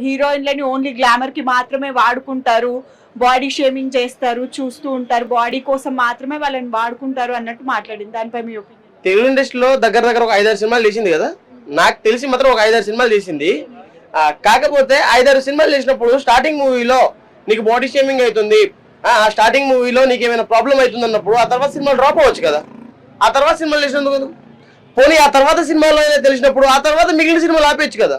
హీరోయిన్లని only glamour కి మాత్రమే వాడుకుంటారు, బాడీ షేమింగ్ చేస్తారు, చూస్తూ ఉంటారు, బాడీ కోసం మాత్రమే వాళ్ళని వాడుకుంటారు అన్నట్టు మాట్లాడింది. దానిపై మీ ఒపీనియన్? తెలుగు ఇండస్ట్రీలో దగ్గర దగ్గర ఒక 5-6 సినిమాలు చేసింది కదా, నాకు తెలిసి మాత్రం ఒక 5-6 సినిమాలు చేసింది. కాకపోతే 5-6 సినిమాలు చేసినప్పుడు స్టార్టింగ్ మూవీలో నీకు బాడీ షేమింగ్ అవుతుంది, స్టార్టింగ్ మూవీలో నీకు ఏమైనా ప్రాబ్లం అవుతుంది అన్నప్పుడు ఆ తర్వాత సినిమాలు డ్రాప్ అవ్వచ్చు కదా. ఆ తర్వాత సినిమాలు చేసినందుకు పోనీ ఆ తర్వాత సినిమాలో తెలిసినప్పుడు ఆ తర్వాత మిగిలిన సినిమాలు ఆపేయచ్చు కదా.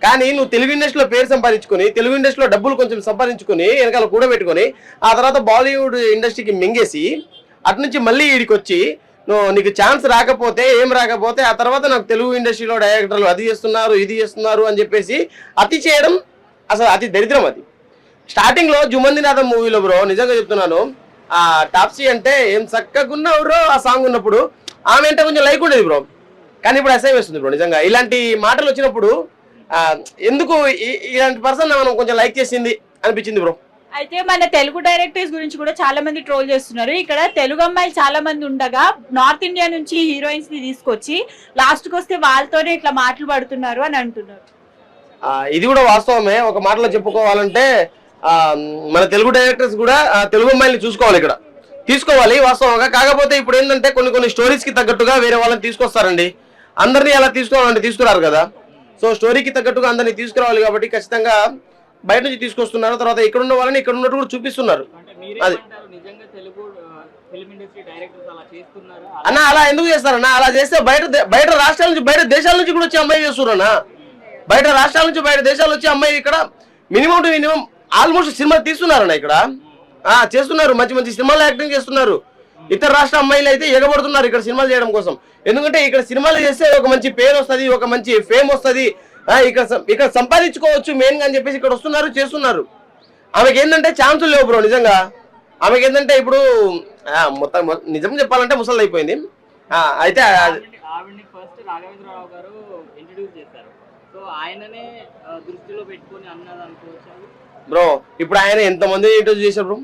కానీ నువ్వు తెలుగు ఇండస్ట్రీలో పేరు సంపాదించుకొని, తెలుగు ఇండస్ట్రీలో డబ్బులు కొంచెం సంపాదించుకొని, వెనకాల కూడబెట్టుకొని, ఆ తర్వాత బాలీవుడ్ ఇండస్ట్రీకి మింగేసి అటు నుంచి మళ్ళీ వీడికి వచ్చి నీకు ఛాన్స్ రాకపోతే ఏం రాకపోతే ఆ తర్వాత నాకు తెలుగు ఇండస్ట్రీలో డైరెక్టర్లు అది చేస్తున్నారు ఇది చేస్తున్నారు అని చెప్పేసి అతి చేయడం అసలు అతి దరిద్రం. అది స్టార్టింగ్ లో జుమందినాథం మూవీలో బ్రో నిజంగా చెప్తున్నాను, ఆ టాప్సీ అంటే ఏం చక్కగున్నావు బ్రో ఆ సాంగ్ ఉన్నప్పుడు ఆమె అంటే కొంచెం లైక్ ఉండేది బ్రో. కానీ ఇప్పుడు అసహ్యం వేస్తుంది బ్రో నిజంగా. ఇలాంటి మాటలు వచ్చినప్పుడు ఎందుకు ఇలాంటి పర్సన్ మనం కొంచెం లైక్ చేసింది అనిపించింది బ్రో. అయితే మన తెలుగు డైరెక్టర్స్ గురించి కూడా చాలా మంది ట్రోల్ చేస్తున్నారు. ఇక్కడ తెలుగు అమ్మాయిలు చాలా మంది ఉండగా నార్త్ ఇండియా నుంచి హీరోయిన్స్ ని తీసుకొచ్చి లాస్ట్ కి వస్తే వాళ్ళతోనే ఇట్లా మాటలు పడుతున్నారు అని అంటున్నారు. ఇది కూడా వాస్తవమే. ఒక మాటలో చెప్పుకోవాలంటే మన తెలుగు డైరెక్టర్స్ కూడా తెలుగు అమ్మాయిని చూసుకోవాలి, ఇక్కడ తీసుకోవాలి వాస్తవంగా. కాకపోతే ఇప్పుడు ఏంటంటే కొన్ని స్టోరీస్ కి తగ్గట్టుగా వేరే వాళ్ళని తీసుకొస్తారండి. అందరినీ అలా తీసుకోవాలంటే తీసుకురారు కదా. సో స్టోరీకి తగ్గట్టుగా అందరినీ తీసుకురావాలి కాబట్టి ఖచ్చితంగా బయట నుంచి తీసుకొస్తున్నారు. తర్వాత ఇక్కడ ఉన్న వాళ్ళని ఇక్కడ ఉన్నట్టు కూడా చూపిస్తున్నారు. అది అన్న అలా ఎందుకు చేస్తారన్న? అలా చేస్తే బయట రాష్ట్రాల నుంచి బయట దేశాల నుంచి కూడా వచ్చి అమ్మాయి చేస్తున్నారన్నా. బయట రాష్ట్రాల నుంచి బయట దేశాల నుంచి అమ్మాయి ఇక్కడ minimum to minimum almost cinema తీస్తున్నారన్న. ఇక్కడ చేస్తున్నారు, మంచి మంచి సినిమాలు యాక్టింగ్ చేస్తున్నారు. ఇతర రాష్ట్ర అమ్మాయిలు అయితే ఎగబడుతున్నారు ఇక్కడ సినిమాలు చేయడం కోసం. ఎందుకంటే ఇక్కడ సినిమాలు చేస్తే ఒక మంచి పేరు వస్తుంది, ఒక మంచి ఫేమ్ వస్తుంది, ఇక్కడ సంపాదించుకోవచ్చు మెయిన్ గా అని చెప్పేసి ఇక్కడ వస్తున్నారు, చేస్తున్నారు. ఆమెకి ఏంటంటే ఛాన్సులు లేవు బ్రో నిజంగా. ఆమెకి ఏంటంటే ఇప్పుడు మొత్తం నిజం చెప్పాలంటే ముసలి అయిపోయింది. అయితే బ్రో ఇప్పుడు ఆయన ఎంతమందిని ఇంట్రడ్యూస్ చేశారు బ్రో,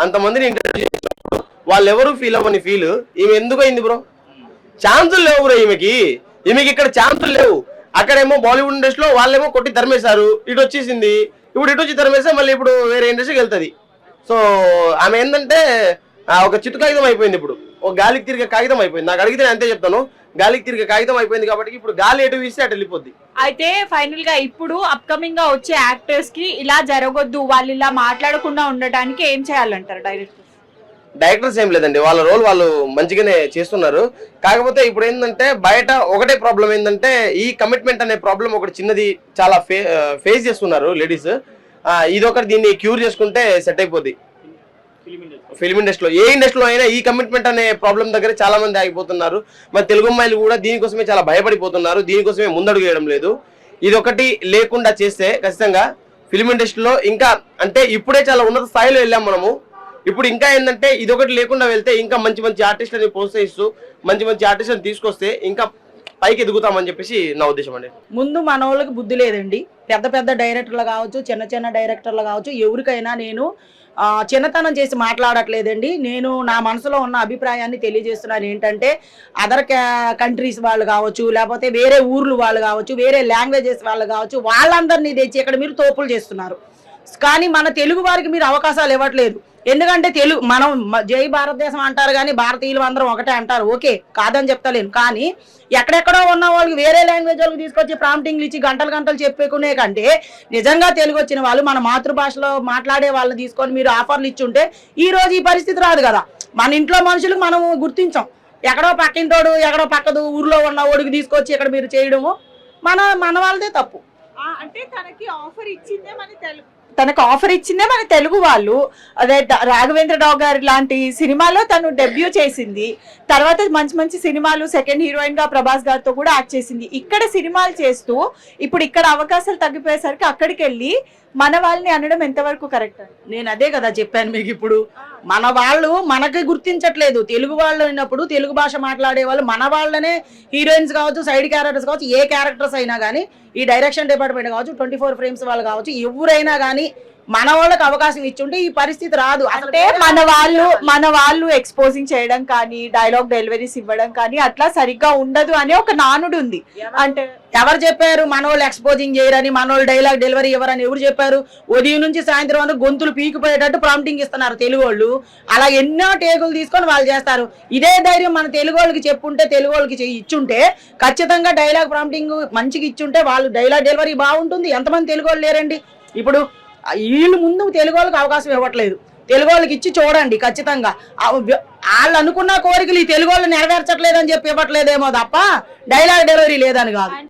అంతమందిని ఇంట్రడ్యూస్ చేసినప్పుడు వాళ్ళు ఎవరు ఫీల్ అవ్వని ఫీల్ ఈమె ఎందుకు అయింది బ్రో? ఛాన్సులు లేవు బ్రో ఈమెకి ఇక్కడ ఛాన్సులు లేవు. అక్కడేమో బాలీవుడ్ ఇండస్ట్రీలో వాళ్ళేమో కొట్టి తరిమేశారు, ఇటు వచ్చేసింది. ఇప్పుడు ఇటు వచ్చి తరిమేస్తే మళ్ళీ ఇప్పుడు వేరే ఇండస్ట్రీకి వెళ్తుంది. సో ఆమె ఏంటంటే ఒక చిత్తు కాగితం అయిపోయింది, ఇప్పుడు ఒక గాలికి తిరిగే కాగితం అయిపోయింది. నాకు అడిగితే అంతే చెప్తాను, గాలికి తిరిగే కాగితం అయిపోయింది కాబట్టి ఇప్పుడు గాలి ఎటు వీస్తే అటు వెళ్ళిపోద్ది. అయితే ఫైనల్ గా ఇప్పుడు అప్కమింగ్ గా వచ్చే యాక్టర్స్ కి ఇలా జరగొద్దు, వాళ్ళు ఇలా మాట్లాడకుండా ఉండడానికి ఏం చేయాలంటారు డైరెక్టర్స్? ఏం లేదండి, వాళ్ళ రోల్ వాళ్ళు మంచిగానే చేస్తున్నారు. కాకపోతే ఇప్పుడు ఏంటంటే బయట ఒకటే ప్రాబ్లం ఏంటంటే ఈ కమిట్మెంట్ అనే ప్రాబ్లం ఒకటి చిన్నది చాలా ఫేస్ చేస్తున్నారు లేడీస్. ఇదొకటి దీన్ని క్యూర్ చేసుకుంటే సెట్ అయిపోద్ది. ఫిల్మ్ ఇండస్ట్రీలో ఏ ఇండస్ట్రీలో అయినా ఈ కమిట్మెంట్ అనే ప్రాబ్లం దగ్గర చాలా మంది ఆగిపోతున్నారు. మరి తెలుగు అమ్మాయిలు కూడా దీనికోసమే చాలా భయపడిపోతున్నారు, దీనికోసమే ముందడుగు వేయడం లేదు. ఇదొకటి లేకుండా చేస్తే ఖచ్చితంగా ఫిల్మ్ ఇండస్ట్రీలో ఇంకా అంటే ఇప్పుడే చాలా ఉన్నత స్థాయిలో వెళ్ళాం మనము. ఇప్పుడు ఇంకా ఏంటంటే ఇదొకటి లేకుండా వెళ్తే ఇంకా మంచి మంచి ఆర్టిస్టులని ప్రోత్సహిస్తూ మంచి మంచి ఆర్టిస్టులను తీసుకొస్తే ఇంకా పైకి ఎదుగుతామని చెప్పేసి నా ఉద్దేశం అండి. ముందు మన వాళ్ళకి బుద్ధి లేదండి. పెద్ద పెద్ద డైరెక్టర్లు కావచ్చు, చిన్న చిన్న డైరెక్టర్లు కావచ్చు, ఎవరికైనా నేను చిన్నతనం చేసి మాట్లాడట్లేదండి. నేను నా మనసులో ఉన్న అభిప్రాయాన్ని తెలియజేస్తున్నాను. ఏంటంటే అదర్ కంట్రీస్ వాళ్ళు కావచ్చు, లేకపోతే వేరే ఊర్లు వాళ్ళు కావచ్చు, వేరే లాంగ్వేజెస్ వాళ్ళు కావచ్చు, వాళ్ళందరినీ తెచ్చి ఇక్కడ మీరు తోపులు చేస్తున్నారు. కానీ మన తెలుగు వారికి మీరు అవకాశాలు ఇవ్వట్లేదు. ఎందుకంటే మనం జై భారతదేశం అంటారు కానీ భారతీయులు అందరం ఒకటే అంటారు, ఓకే కాదని చెప్తలేను. కానీ ఎక్కడెక్కడో ఉన్న వాళ్ళకి వేరే లాంగ్వేజ్ వాళ్ళకి తీసుకొచ్చి ప్రాంప్టింగ్లు ఇచ్చి గంటలు గంటలు చెప్పుకునే కంటే నిజంగా తెలుగు వచ్చిన వాళ్ళు మన మాతృభాషలో మాట్లాడే వాళ్ళని తీసుకొని మీరు ఆఫర్లు ఇచ్చుంటే ఈ రోజు ఈ పరిస్థితి రాదు కదా. మన ఇంట్లో మనుషులకు మనం గుర్తించాం, ఎక్కడో పక్కింటోడు ఎక్కడో పక్కదు ఊర్లో ఉన్న ఓడికి తీసుకొచ్చి ఇక్కడ మీరు చేయడము మన వాళ్ళదే తప్పు. అంటే తనకి ఆఫర్ ఇచ్చిందే మన తెలుగు వాళ్ళు. అదే రాఘవేంద్ర రావు గారి లాంటి సినిమాలో తను డెబ్యూ చేసింది. తర్వాత మంచి మంచి సినిమాలు సెకండ్ హీరోయిన్ గా ప్రభాస్ గారితో కూడా యాక్ట్ చేసింది. ఇక్కడ సినిమాలు చేస్తూ ఇప్పుడు ఇక్కడ అవకాశాలు తగ్గిపోయేసరికి అక్కడికి వెళ్ళి మన వాళ్ళని అనడం ఎంతవరకు కరెక్ట్? నేను అదే కదా చెప్పాను మీకు. ఇప్పుడు మన వాళ్ళు మనకి గుర్తించట్లేదు. తెలుగు వాళ్ళు అయినప్పుడు తెలుగు భాష మాట్లాడే వాళ్ళు మన వాళ్ళనే హీరోయిన్స్ కావచ్చు, సైడ్ క్యారెక్టర్స్ కావచ్చు, ఏ క్యారెక్టర్స్ అయినా కానీ ఈ డైరెక్షన్ డిపార్ట్మెంట్ కావచ్చు, 24 ఫ్రేమ్స్ వాళ్ళు కావచ్చు, ఎవరైనా కానీ మన వాళ్ళకి అవకాశం ఇచ్చుంటే ఈ పరిస్థితి రాదు. అంటే మన వాళ్ళు ఎక్స్పోజింగ్ చేయడం కానీ డైలాగ్ డెలివరీస్ ఇవ్వడం కానీ అట్లా సరిగ్గా ఉండదు అనే ఒక నానుడు ఉంది. అంటే ఎవరు చెప్పారు మనోళ్ళు ఎక్స్పోజింగ్ చేయరని, మనోళ్ళు డైలాగ్ డెలివరీ ఇవ్వరని ఎవరు చెప్పారు? ఉదయం నుంచి సాయంత్రం వరకు గొంతులు పీకిపోయేటట్టు ప్రాంప్టింగ్ ఇస్తున్నారు తెలుగు వాళ్ళు. అలా ఎన్నో టేకులు తీసుకొని వాళ్ళు చేస్తారు. ఇదే ధైర్యం మన తెలుగు వాళ్ళకి చెప్పుంటే, తెలుగు వాళ్ళకి ఇచ్చుంటే, ఖచ్చితంగా డైలాగ్ ప్రాంప్టింగ్ మంచిగా ఇచ్చుంటే వాళ్ళు డైలాగ్ డెలివరీ బాగుంటుంది. ఎంతమంది తెలుగు వాళ్ళు లేరండి? ఇప్పుడు వీళ్ళు ముందు తెలుగు వాళ్ళకి అవకాశం ఇవ్వట్లేదు. తెలుగు వాళ్ళకి ఇచ్చి చూడండి, ఖచ్చితంగా వాళ్ళు అనుకున్న కోరికలు ఈ తెలుగు వాళ్ళు నెరవేర్చట్లేదని చెప్పి ఇవ్వట్లేదేమో తప్ప డైలాగ్ డెలివరీ లేదని కాదు.